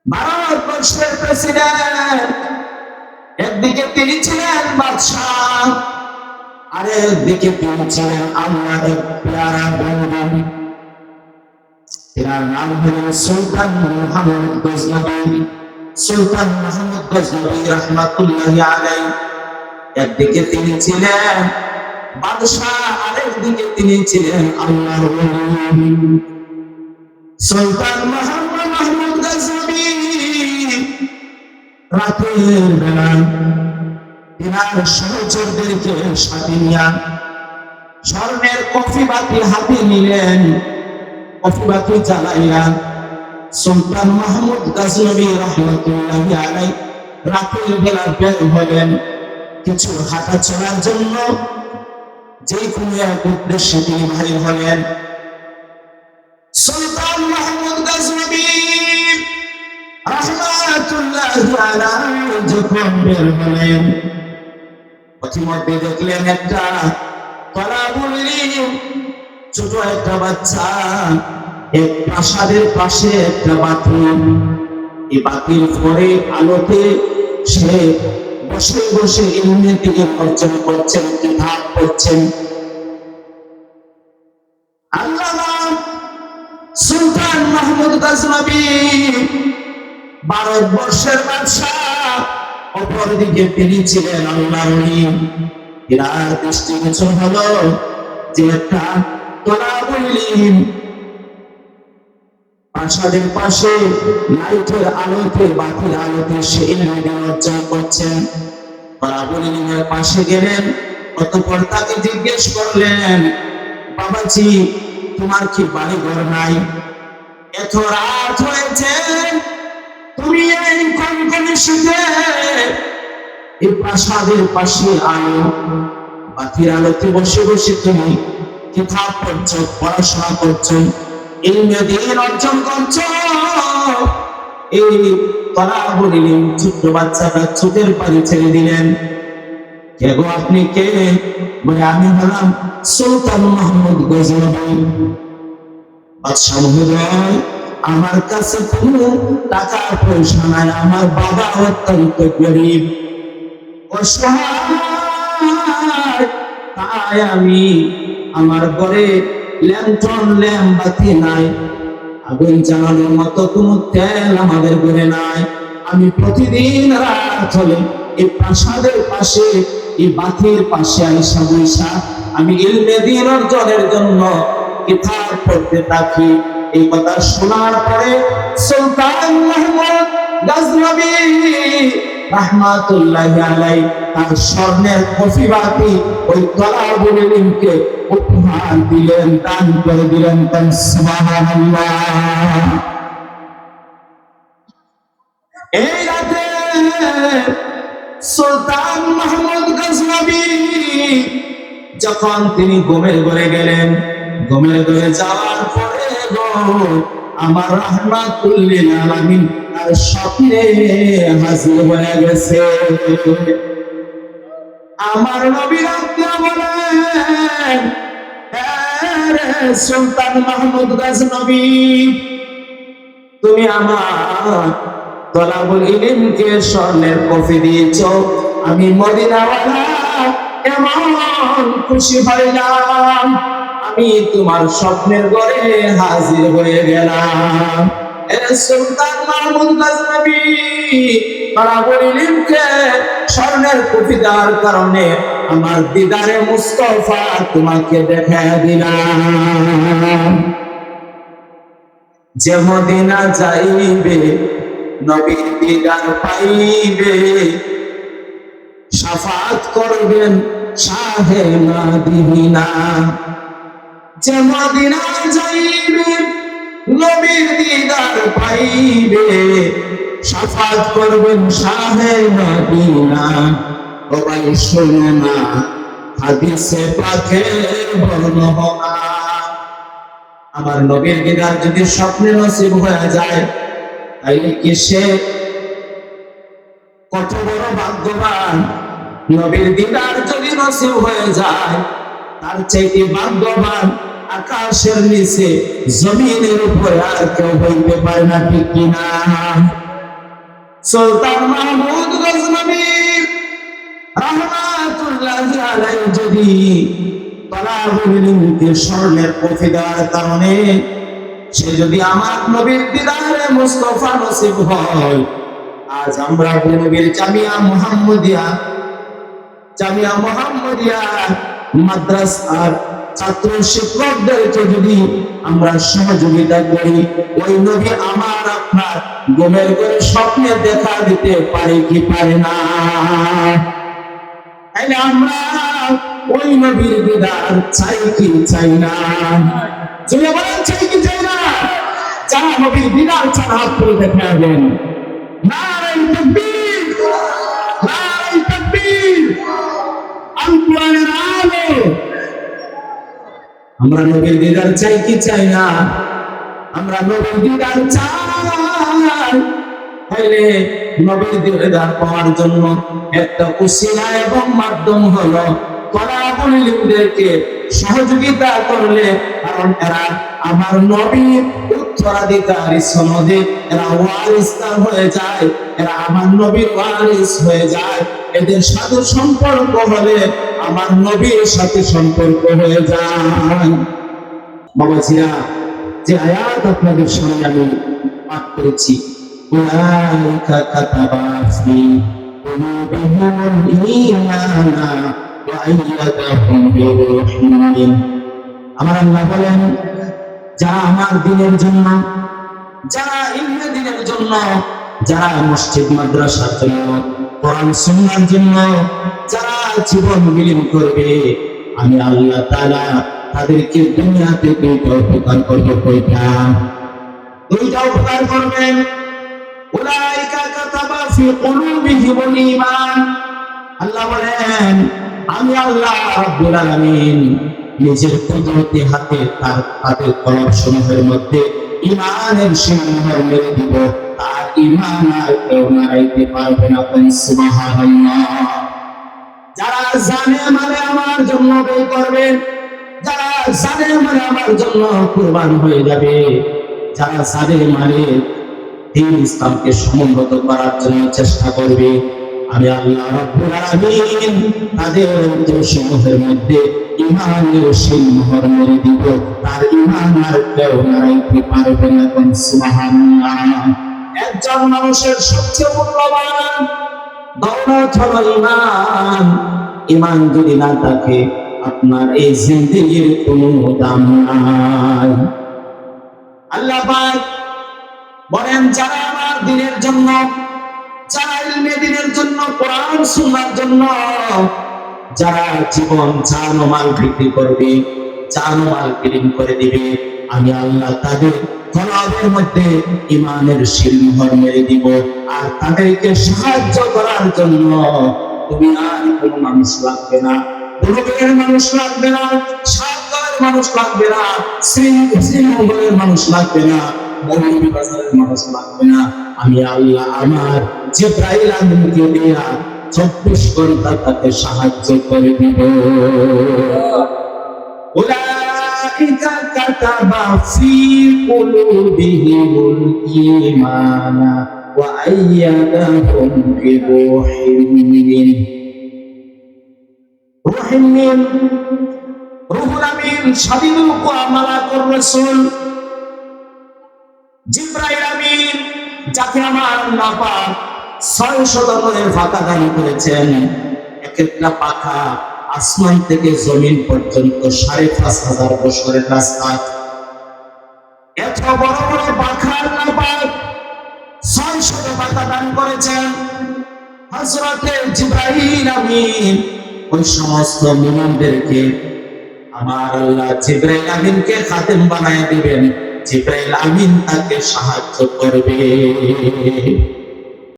ভারতবর্ষের প্রেসিডেন্ট, একদিকে তিনি ছিলেন বাদশাহ, আর একদিকে তিনি ছিলেন আল্লাহর এক প্যারা বন্ধু। তার নাম হলেন সুলতান মুহাম্মদ গজনবী। সুলতান মুহাম্মদ গজনবী রাহমাতুল্লাহি আলাইহি। একদিকে তিনি ছিলেন বাদশাহ, আরেকদিকে তিনি ছিলেন আল্লাহর ওলি। সুলতান মুহাম্মদ গজনবী রাতের বেলা তিনার সহচরদেরকে সাথে নিয়ে স্বর্ণের কফি বাতি হাতে নিলেন। কফি বাতি জ্বালাইয়া সুলতান মাহমুদ গজনবী রাহমাতুল্লাহি আলাইহি রাতের বেলা বের হলেন কিছু হাঁটা চলার জন্য। যে কোনো এক উদ্দেশ্যে তিনি বাহির হলেন। সুলতান মাহমুদ গজনবী রাহমাতুল্লাহি আলাইহি যখন বের হলেন, পথিমধ্যে দেখলেন একটা তলাবুল ইলম, ছোট একটা বাচ্চা, এক প্রাসাদের পাশে একটা বাতি। এই বাতির পরে আলোতে সে বসে বসে ইলমের দিকে অর্জন করছেন, কিতাব পড়ছেন। আল্লামা সুলতান মাহমুদ গজনবী ভারতবর্ষের বাদশাহ, অপরদিকে তিনি ছিলেন আল্লাহর ওলি। এর দৃষ্টিগোচর হলো যে একটা তলাবুল ইলম প্রাসাদের পাশে লাইটের আলোতে, বাতির আলোতে সে ইলম অর্জন করছেন। তলাবুল ইলমের পাশে গেলেন, অতঃপর তাকে জিজ্ঞেস করলেন, বাবাজি তোমার কি বাড়ি ঘর নাই? এত রাত হয়েছে, তুমি এই কনকনে শীতে এই প্রাসাদের পাশে আলো, বাতির আলোতে বসে বসে তুমি কিতাব পড়ছো, পড়াশোনা করছো, ইলমে দ্বীন অর্জন করছো। এই তলাবুল ইলম ছোট্ট বাচ্চাটা চোখের পানি ছেড়ে দিলেন। কে গো আপনি কে? বলে আমি হলাম সুলতান মাহমুদ গজনবী। বাদশাহ মহোদয়, আমার কাছে কোনো টাকা পয়সা নাই, আমার বাবা অত্যন্ত গরিব অসহায়, তাই আমি আমার ঘরে ল্যান্টন ল্যাম্প বাতি নাই, আগুন জ্বালানোর মতো কোনো তেল আমাদের ঘরে নাই। আমি প্রতিদিন রাত হলে এই প্রাসাদের পাশে, এই বাতির পাশে আইসা বইসা আমি ইলমে দ্বীন অর্জনের জন্য কিতাব পড়তে থাকি। এই কথা শোনার পরে সুলতান মাহমুদ গজনবী রাহমাতুল্লাহি আলাইহি তার স্বর্ণের কফি বাতি ওই তলাবুল ইলমকে উপহার দিলেন, দান করে দিলেন। সুবহানাল্লাহ। এই রাতে সুলতান মাহমুদ গজনবী যখন তিনি ঘুমের ঘরে গেলেন, ঘুমের ঘরে যাওয়ার পরে আমার রাহমাতুল লিল আলামিন তার স্বপ্নে হাজির হয়ে গেছে। আমার নবী রাতে বলেন, সুলতান মাহমুদ গজনবী, তুমি আমার তলাবুল ইলমকে স্বর্ণের কফি দিয়েছ, আমি মদিনাওয়ালা এমন খুশি হইলাম, আমি তোমার স্বপ্নের ঘরে হাজির হয়ে গেলাম। সুলতান মাহমুদ গজনবী তলাবুল ইলমকে স্বর্ণের কফি দেওয়ার কারণে আমার দিদারে মুস্তাফা তোমাকে দেখা দিলাম। যে মদিনা যাইবে নবীর দিদার পাইবে, শাফাত করবেন শাহে মদিনা। যে মদিনা যাইবে নবীর দিদার পাইবে, শাফাত করবেন শাহে মদিনা। ও ভাই শোনো না হাদিসে পাকের বর্ণনা, আমার নবীর দিদার যদি স্বপ্নে নসিব হয়ে যায়, তাইলে কি সে কত বড় ভাগ্যবান। নবীর দিদার যদি নসিব হয়ে যায়, তার চাইতে ভাগ্যবান আকাশের নিচে জমিনের উপরে আর কেউ হইতে পারে না, ঠিক কিনা? সুলতান মাহমুদ গজনবী রাহমাতুল্লাহি আলাইহি যদি তালাবুল ইলমকে স্বর্ণের কফি দেওয়ার কারণে সে যদি আমার নবীর দিদারে মুস্তাফা নসিব হয়, আজ আমরা নবীর জামিয়া মুহাম্মদিয়া মাদ্রাসার ছাত্র শিক্ষকদেরকে যদি আমরা সহযোগিতা করি, ওই নবী আমার আপনার ঘুমের ঘরে স্বপ্নে দেখা দিতে পারে কি পারে না? তাইলে আমরা ওই নবীর দিদার চাই কি চাই না? যদি বলেন চাই কি চাই না? যারা নবীর দিদার চান হাত তুলে দেখাবেন। নারায়ে তাকবীর, নারায়ে তাকবীর। আল কোরআনের আলো। আমরা নবীর দিদার চাই কি চাই না? আমরা নবীর দিদার চাই। তাইলে নবীর দিদার পাওয়ার জন্য একটা উসিলা এবং মাধ্যম হলো তালাবুল ইলমদেরকে সহযোগিতা করলে, কারণ এরা আমার নবীর উত্তরাধিকারী সনদে এরা ওয়ারিসদার হয়ে যায়, এরা আমার নবীর ওয়ারিস হয়ে যায়। এদের সাথে সম্পর্ক হলে আমার নবীর সাথে সম্পর্ক হয়ে যায়। বাবাজিরা, যে আয়াত আপনাদের সামনে আমি পাঠ করেছি, উলাইকা কাতাবা ফি কুলুবিহিমুল ঈমানা ওয়া আইয়াদাহুম বিরূহিন মিন। আমার আল্লাহ বলেন, যারা আমার দ্বীনের জন্য, যারা ইলমে দ্বীনের জন্য, যারা মসজিদ মাদ্রাসার জন্য, কোরআন সুন্নাহর জন্য যারা জীবন বিলীন করবে, আমি আল্লাহ তাআলা তাদেরকে দুনিয়াতে দুইটা উপকার করব। দুইটা উপকার করবেন। উলাইকা কাতাবা ফি কুলুবিহিমুল ঈমান। আল্লাহ বলেন, আমি আল্লাহ রাব্বুল আলামিন নিজের কুদরতি হাতে তাদের কলব সমূহের মধ্যে ঈমানের সিংহর মেরে দিব। তার ঈমান আর কেউ নাড়াইতে পারবে না। সুবহানাল্লাহ। যারা জানে মানে আমার জন্য ব্যয় করবে, যারা জানে মানে আমার জন্য কুরবান হয়ে যাবে, যারা জানে মানে দ্বীন ইসলামকে সমুন্নত করার জন্য চেষ্টা করবে, আমি আল্লাহ রাব্বুল আলামিন তাদের অন্তরসমূহের মধ্যে ঈমানের সিংহর মেরে দিব। তার ঈমান আর কেউ নাড়াইতে পারবে না। সুবহানাল্লাহ। একজন মানুষের সবচেয়ে মূল্যবান দৌলত হলো ঈমান। ঈমান যদি না থাকে, আপনার এই জিন্দেগির কোনো দাম নাই। আল্লাহ পাক বলেন, যারা আমার দ্বীনের জন্য, যারা ইলমে দ্বীনের জন্য, কোরআন সুন্নাহর জন্য যারা জীবন জান ও মাল বিক্রি করবে, জান ও মাল বিলীন করে দিবে, আমি আল্লাহ তাদের কলবের মধ্যে ঈমানের সিংহর মেরে দিব। আর তাদেরকে সাহায্য করার জন্য দুনিয়ার কোনো মানুষ লাগবে না, দুনিয়ার মানুষ লাগবে না, সাতগাঁয়ের মানুষ লাগবে না, শ্রীমঙ্গলের মানুষ লাগবে না, মৌলভীবাজারের মানুষ লাগবে না। আমি আল্লাহ আমার জিবরাইল আমিনকে দিয়া 24 ঘন্টা তাকে সাহায্য করে দিব। উলাইকা কাতাবা ফি কুলুবিহিমুল ঈমানা ওয়া আইয়াদাহুম বিরূহিন মিন। রূহুল মিন, রূহুল আমিন, শাদীদুল কুওয়া, মালাকুর রাসূল জিবরাইল আমিন, যাকে আমার আল্লাহ পাক 600 দলের পাখা দান করেছেন। এক একটা পাখা আসমান থেকে জমিন পর্যন্ত 5,500 বছরের রাস্তা। এত বড় বড় পাখা আল্লাহ পাক 600 পাখা দান করেছেন। হযরতে জিবরাইল আমিন ওই সমস্ত মুমিনদেরকে আমার আল্লাহ জিবরাইল আমিনকে খাদেম বানায় দিবেন। জিবরাইল আমিন তাকে সাহায্য করবে।